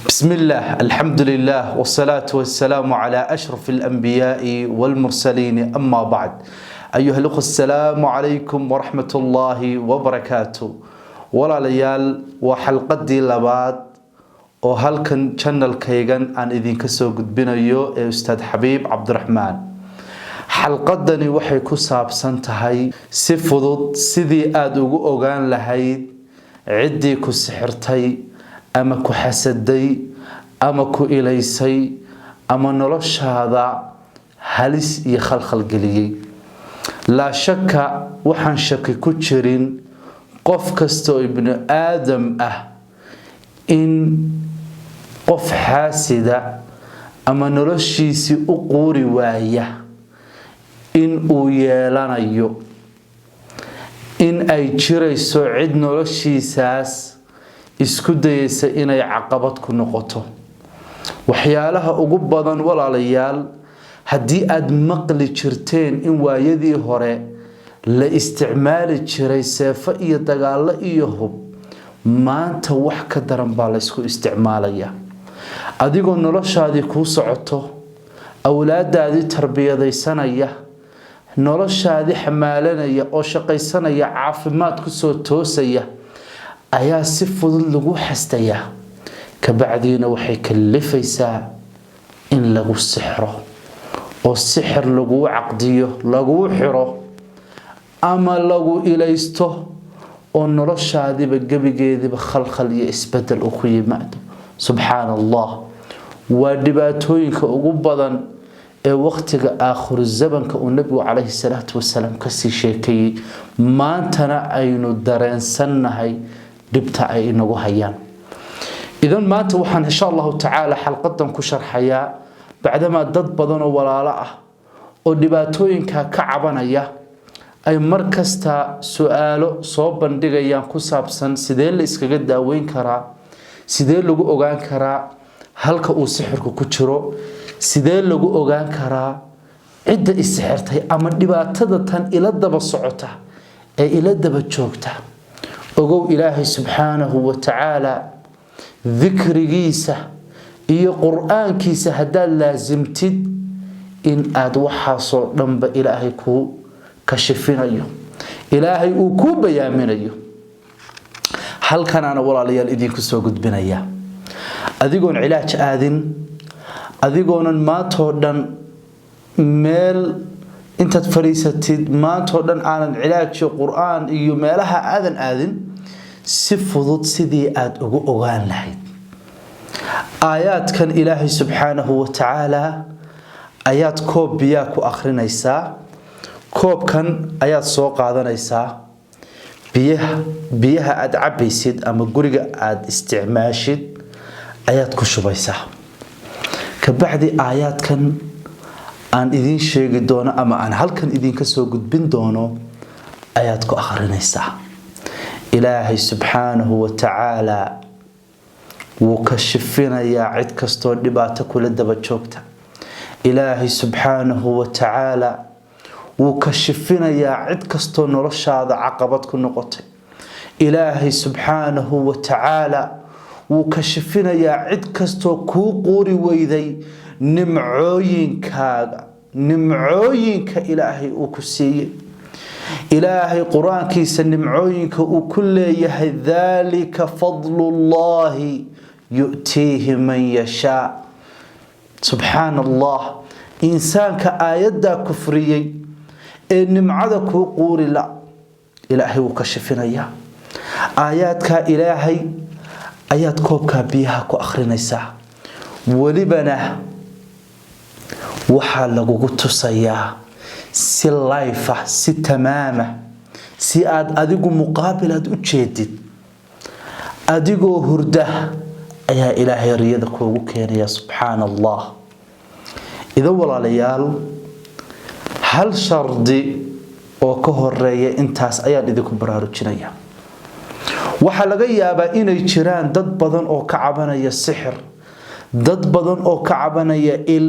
بسم الله الحمد لله والصلاة والسلام على أشرف الأنبياء والمرسلين أما بعد أيها الأخوة السلام عليكم ورحمة الله وبركاته ولا ليال وحلقة لباد وهلكن channel كيغان أن إذن كسو قد بنايو أستاذ حبيب عبد الرحمن حلقة waxay ku saabsan tahay si fudud sidii aad ugu ogaan lahayd cidii ku sixirtay ama ku xasaday ama ku ilaysay ama noloshaada halis iyo khalkhal galiyay la shakka waxaan shaki ku jirin qof kasto ibn aadam ah in qof xasida ama noloshiisi u quuri waaya in uu yeelanayo in ay jirayso cid noloshiisaas isku dayaysa inay caqabad ku noqoto waxyaalaha ugu badan walaalayaal haddii aad maqli jirteen in waayadii hore la isticmaali jiray seefo iyo dagaalo iyo hub maanta wax ka daran baa la isku isticmaalaya adigoo noloshaadii ku socoto awlaadaadii tarbiyadaysanaya noloshaadii xamaalanaya oo shaqaysanaya caafimaad ku soo toosaya ayaa si fudud lagu xastaya kabacdiina waxay kalifaysaa in lagu sixro oo sixir lagu caqdiyo lagu xiro ama lagu ilaysto oo noloshaadiba gabigeediba khalkhal iyo isbedel u ku yimaado subhanallah waa dhibaatooyinka ugu badan ee waqtiga aakhir zamanka uu nabigu calayhi salaatu wasalaam ka sii sheekayay maantana aynu dareensanahay dibta ay inagu hayaan idan maanta waxaan insha Allah taala xalqadan ku sharxayaa bacdama dad badan oo walaalo ah oo dhibaatooyinka ka cabanaya ay markasta su'aalo soo bandhigayaan ku saabsan sidee la iskaga daaweyn karaa sidee lagu ogaan karaa halka uu sixirku ku jiro sidee lagu ogaan karaa cidda isixirtay ama dhibaatada tan ila daba socota ee ila daba joogta ogow ilaahay subxaanahu wa tacaala dhikrigiisa iyo quraankiisa haddaad laasimtid in aad waxaasoo dhanba ilaahay ku kashifinayo ilaahay uu ku bayaaminayo halkan ana walaalayaal idinku soo gudbinaya adigoon cilaaj aadin adigoonan maantoo dhan meel intaad fariisatid maantoo dhan aanan cilaajiyo quraan iyo meelaha aadan aadin si fudud sidii aad ugu ogaan lahayd aayaadkan ilaahay subxaanahu wa tacaala ayaad koob biyaa ku akhrinaysaa koobkan ayaad soo qaadanaysaa biyaha aad cabaysid ama guriga aad isticmaashid ayaad ku shubaysaa kabacdi aayaadkan aan idin sheegi doono ama aan halkan idinka soo gudbin doono ayaad ku akhrinaysaa ilaahay subxaanahu wa tacaala wuu ka shifinayaa cid kastoo dhibaato kula daba joogta ilaahay subxaanahu wa tacaala wuu ka shifinayaa cid kastoo noloshaada caqabad ku noqotay ilaahay subxaanahu wa tacaala wuu ka shifinayaa cid kastoo kuu quuri weyday nimcooyinka ilaahay uu ku siiyay ilaahay quraankiisa nimcooyinka uu ku leeyahay dhalika fadlullahi yu'tihi man yasha subhanallah insaanka aayada kufriyay ee nimcada ku quuri la ilaahay uu ka shifinayaa aayaadka ilaahay ayaad koobka biyaha ku akhrinaysaa walibana waxaa lagugu tusayaa si life ah si tamaama si aad adigu muqaabil aad u jeedid adigoo hurda ayaa ilaahay riyada kuugu keenaya subhanallah idan walaalayaal hal shardi oo ka horeeya intaas ayaan idinku baraarujinaya waxa laga yaabaa inay jiraan dad badan oo ka cabanaya sixir dad badan oo ka cabanaya il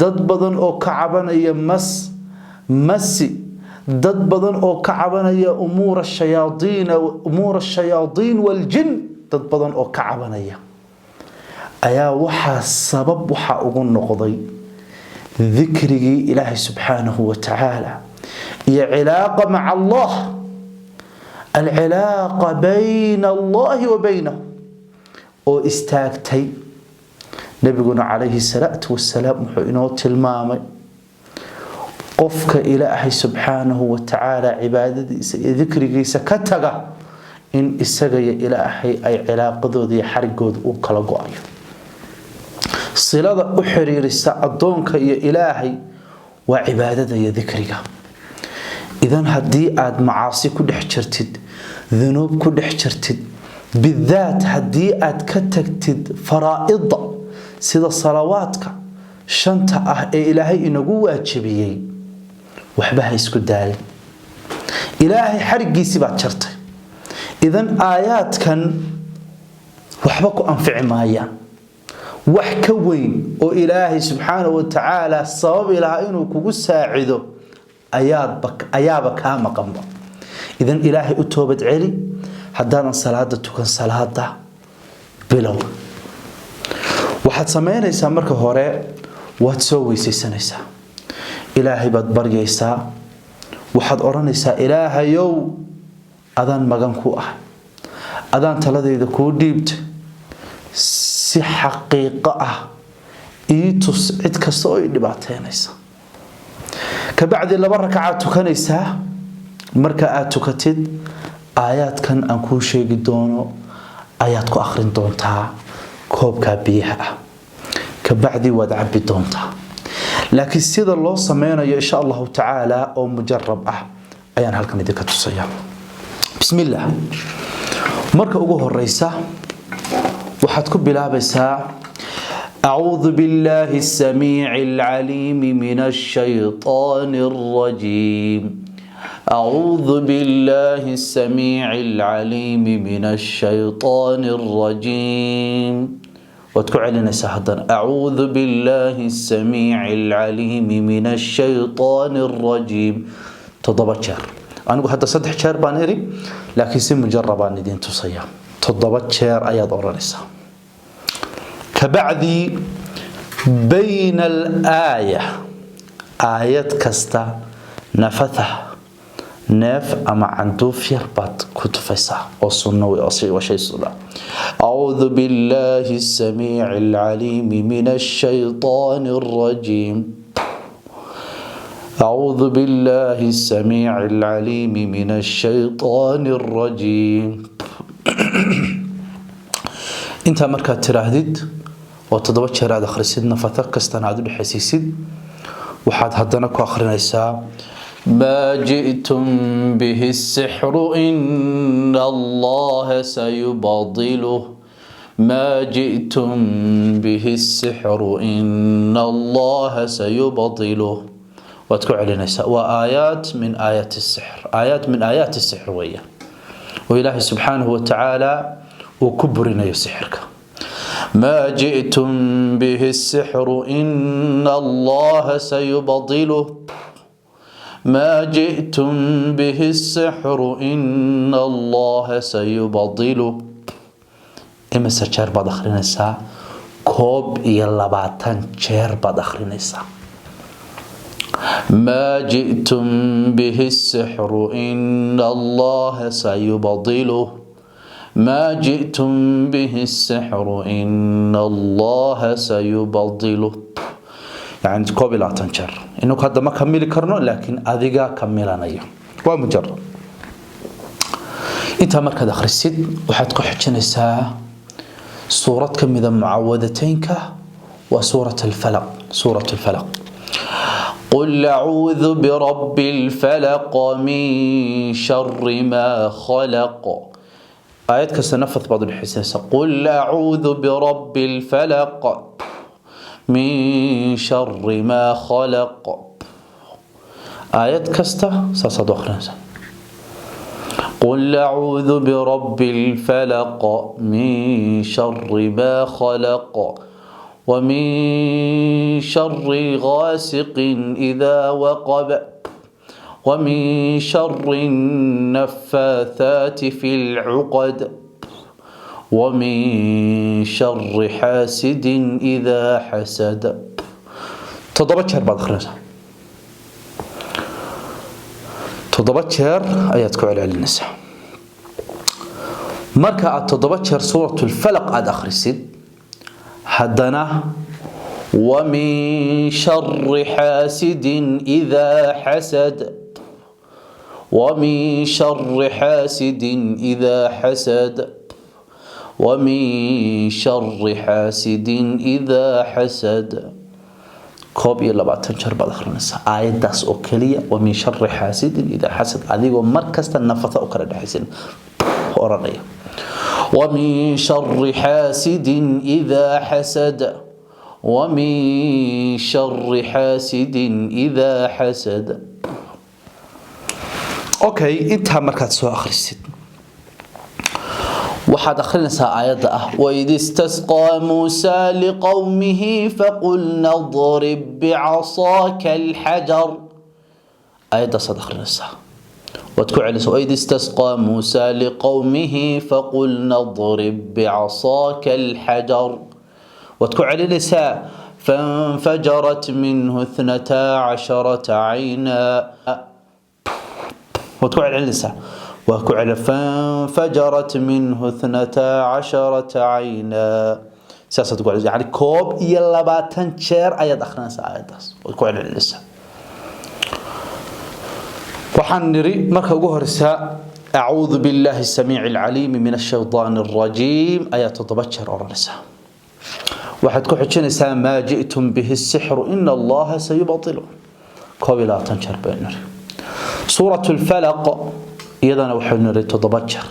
dad badan oo ka cabanaya masi dad badan oo ka cabanaya umuur ash-shayaadiin wal jinn dad badan oo ka cabanaya ayaa waxaa sabab waxa ugu noqday dhikrigii Ilaahay subhanahu wa ta'ala iyo cilaaqa maca Allah العلاقة بين الله وبينه oo istaagtay nabiguna calayhi salaatu wassalaam wuxuu inoo tilmaamay qofka Ilaahay subhanahu wa ta'ala cibaadadiisa iyo dhikrigiisa ka taga in isaga iyo Ilaahay ay cilaaqadooda iyo xarigooda u kala go'ayo silada u xiriirisa adoonka iyo Ilaahay waa cibaadada iyo dhikriga idan haddii aad macaasi ku dhex jirtid dhunuub ku dhex jirtid bidaat haddii aad ka tagtid faraa'ida sida salawaadka shanta ah ee Ilaahay inagu waajibiyay waxba ha isku daalin Ilaahay xarigiisa baad jartay idan aayaadkan waxba ku anfici maayaan wax ka weyn oo Ilaahay subhanahu wa ta'ala sabab ilaha inuu kugu saacido ayaaba ka maqanba idan Ilaahay u toobad celi haddaan salaada tukan salaada bilow waxaad sameynaysaa marka hore waad soo weysaysanaysaa Ilaahay baad baryaysaa waxaad oranaysaa Ilaahayow adaan magan ku ah adaan taladayda ku dhiibtay si xaqiiqo ah tus cid kasta oo dhibaateynaysa kabacdi laba rakacaad tukanaysaa marka aad tukatid aayaadkan aan ku sheegi doono ayaad ku akhrin doontaa koobka biyaha ah kabacdi waad cabbi doontaa laakiin sida loo sameynayo insha Allah ta'ala oo mujarrab ah ayaan halkan idinka tusayaa bismillah marka ugu horeysa waxaad ku bilaabaysaa أعوذ بالله السميع العليم من الشيطان الرجيم أعوذ بالله السميع العليم من الشيطان الرجيم وتكعلنا سهدا أعوذ بالله السميع العليم من الشيطان الرجيم تضبط شهر أنا أقول حتى صدح شهر بانيري لكن سي مجربان ندين تصيام تضبط شهر آيات أورانيسا كبعدي بين الآية آيات كستا نفثه نف أما عندوف يربط كتفسا وصنوي أصي وشي صدا أعوذ بالله السميع العليم من الشيطان الرجيم أعوذ بالله السميع العليم من الشيطان الرجيم انت مركات تراهدد وتضبط شراد أخرسيد نفثك كستنعدو بحسيسيد وحاد هدنك وأخرنيسا ما جئتم به السحر إن الله سيبطله ما جئتم به السحر إن الله سيبطله وتكعل نساء وآيات من آيات السحر آيات من آيات السحر ويا وإله سبحانه وتعالى وكبرنا يسحرك ما جئتم به السحر إن الله سيبطله ما جئتم به السحر إن الله سيبطله إما سجر بعد آخر نساء كوب يلباتن جر بعد آخر نساء ما جئتم به السحر إن الله سيبطله ما جئتم به السحر إن الله سيبطله يعني كوب لا تنشر إنه هذا ما كمل كرنه لكن أذيقا كملنا أيه ومجرد أنت مركز آخر السد وحتكون حجنا ساعة سورة كم إذا معوذتينك وسورة الفلق سورة الفلق قل أعوذ برب الفلق من شر ما خلق آيات كسنفث بعض الحساس قل أعوذ برب الفلق من شر ما خلق آيات كستا سأصد أخرى قل أعوذ برب الفلق من شر ما خلق ومن شر غاسق إذا وقب ومن شر النفاثات في العقد ومن شر حاسد إذا حسد. تضرب شهر بعد خرجها. تضرب شهر آياتك على النساء. مركا تضرب شهر سورة الفلق عاد آخر السد. حدنا ومن شر حاسد إذا حسد. ومن شر حاسد إذا حسد. ومن شر حاسد إذا حسد. كوب يلا بعد تنشر بعد آخر النساء آية داس أوكلية ومن شر حاسد إذا حسد هذه ومركز النفث أكرد حسن أورانية. ومن شر حاسد إذا حسد. ومن شر حاسد إذا حسد. أوكي انتهى مركز سوى آخر السد. وحد أخرنا آيات وإذ استسقى موسى لقومه فقلنا اضرب بعصاك الحجر. آيات صد أخرنا وتكون على وإذ استسقى موسى لقومه فقلنا اضرب بعصاك الحجر. وتكون على النساء فانفجرت منه 12 عينا. وتكون على النساء وكعل فانفجرت منه 12 عينا. ساسة تقول يعني كوب يلا باتنشر آيات أخرنا آيات وكعل النساء. وحنري مركا جوهرسا أعوذ بالله السميع العليم من الشيطان الرجيم آيات تبشر أورنسا. واحد كحجنسا ما جئتم به السحر إن الله سيبطله. كوب لا تنشر بينري. سورة الفلق إذا وحنري تبشر.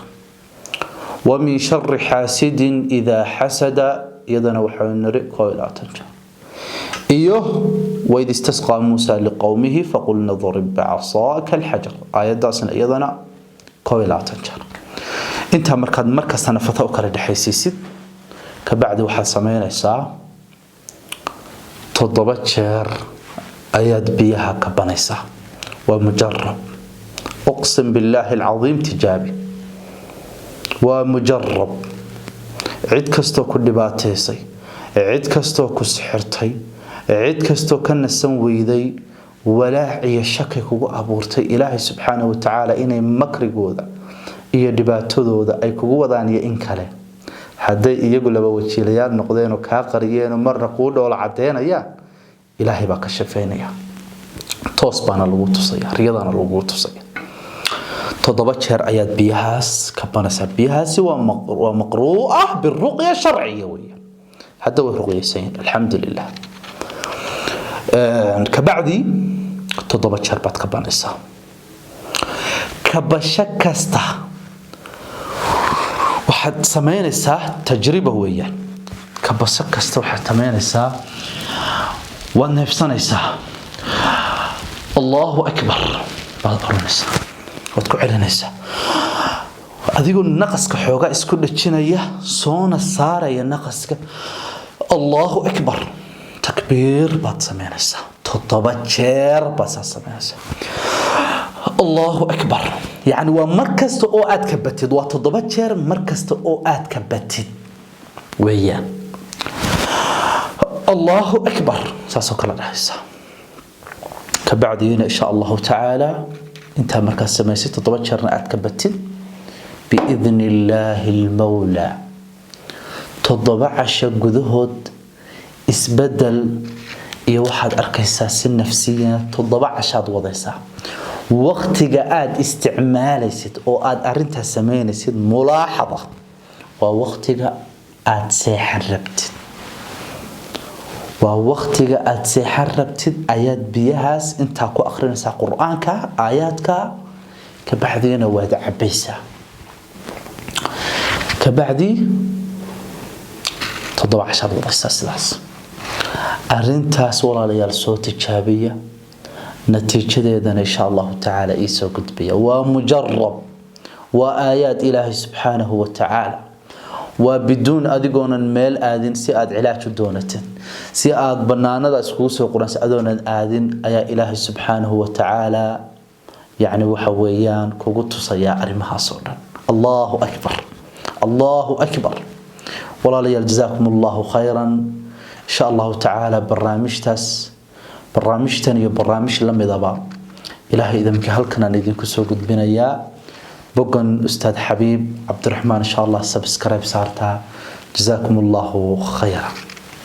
ومن شر حاسد إذا حسد إذا وحنري كوب لا تنشر. وإذ استسقى موسى لقومه فقلنا اضرب بعصاك الحجر آيات داسنا أيضنا كوي لا تنجر. انت مركز نفث أكرد حيسيسد كبعد واحد سمين إساء تضبطشر آيات بيها كبانيسا ومجرب أقسم بالله العظيم تجابي ومجرب عد كستو كل باتيسي عد كستو كسحرتي عيد كستو كان السنويدي ولا عي شك كوغو أبورتي إلهي سبحانه وتعالى إني مكري قوذا إيا دباتو ذا أي كوغو وذان ينكالي حدي يقول لبوتشي ليان نقضين وكاقريين ومرة قول ولا عدين يا إلهي باك الشفين يا توصبانا لغوتو صيا رياضانا لغوتو صيا تضبط شهر آيات بيهاس كبانسا بيهاس ومقروءة بالرقية الشرعية ويا حتى وهي سين الحمد لله. كبعدي تضبط شربات كبانيسا كبشكستا واحد سمينيسا تجربة ويا كبشكستا واحد سمينيسا ونفسانيسا الله أكبر بعد أرونيسا وتكون علنيسا أذيقو النقص كحوغا اسكو لتشينيا صونا سارة النقص الله أكبر تكبير بعد سمينيسا تضبطشر بس سمينيسا الله أكبر يعني ومركز أوقات كبتد وتضبطشر مركز أوقات كبتد ويا الله أكبر ساسوك الله كبعدين إن شاء الله تعالى انت مركز سمينيسا تضبطشر أوقات كبتد بإذن الله المولى تضبعش جذهد isbedel iyo waxaad arkaysaa si nafsiyan todobacashaad wadaysaa waqtiga aad isticmaalaysid oo aad arinta sameynaysid mulaaxada waa waqtiga aad seexan rabtid waa waqtiga aad seexan rabtid ayaad biyahaas inta ku akhrinaysaa quraanka aayaadka ka baxdina waad cabaysaa ka baxdi todobacashaad wadaysaa sidaas أرنتاس ولا ليال صوت الشابية نتيجة إن شاء الله تعالى إيسا قدبية ومجرب وآيات إلهي سبحانه وتعالى وبدون أدقون الميل آذن سياد علاج دونة سياد بنانا دا اسكوس وقران سيادون آذن آيات إلهي سبحانه وتعالى يعني وحويان كوغوتو سيا أرمها صورا الله أكبر الله أكبر. ولا لي جزاكم الله خيرا إن شاء الله تعالى. برنامجتني وبرنامج لم يضبع إلهي إذا مكهل كنا ندين كسوق بنايا بقن أستاذ حبيب عبد الرحمن إن شاء الله سبسكرايب صارتها. جزاكم الله خيرا.